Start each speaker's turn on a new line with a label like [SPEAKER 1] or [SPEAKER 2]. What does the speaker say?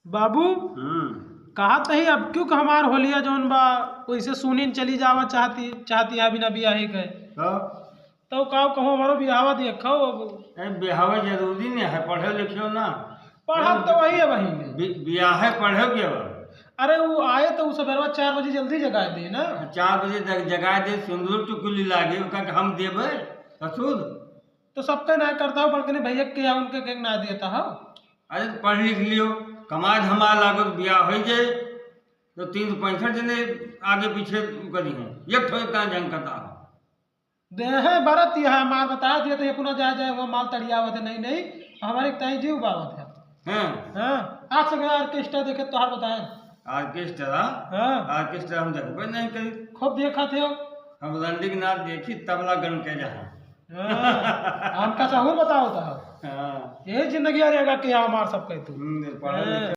[SPEAKER 1] बाबू कहा तही अब क्यों हमार होलिया जौन बा वैसे सुनीन चली जावा चाहती है बिना बियाहे के तो कहो हमारो बिहावा देखो
[SPEAKER 2] बिहावा जरूरी नहीं है, पढ़े लिखे ना।
[SPEAKER 1] पढ़ा तो वही है वही
[SPEAKER 2] बियाहे पढ़े के
[SPEAKER 1] अरे वो आए तो उस 4 बजे जल्दी जगा दे ना।
[SPEAKER 2] 4 बजे तक जगा दे, सिंदूर टुकुली लागे हम देवे ससुर
[SPEAKER 1] तो सबके ना करता हो, बल्कि भैया के या उनके के ना देता हो।
[SPEAKER 2] अरे पढ़ लिख लियो, कमाए धमा लागो तो बियाह हो जाए तो 365 जने आगे पीछे करी हैं, एक ठो का जंग करता हो
[SPEAKER 1] दे है बरत है मार बता दिया तो ये पुनः जाए वो माल तड़ियावत है। नहीं हमारे तय जीव बावत है। हाँ आज से ऑर्केस्ट्रा देखे तो हर बताए
[SPEAKER 2] ऑर्केस्ट्रा।
[SPEAKER 1] हाँ
[SPEAKER 2] ऑर्केस्ट्रा हम देखबे नहीं करी,
[SPEAKER 1] खूब देखा थे
[SPEAKER 2] हम रंडी के नाच देखी तबला गन के जहाँ
[SPEAKER 1] हमका सहूर बताओ था।
[SPEAKER 2] हाँ
[SPEAKER 1] यही जिंदगी रहेगा कि हमार सब कहतू
[SPEAKER 2] पढ़े लिखे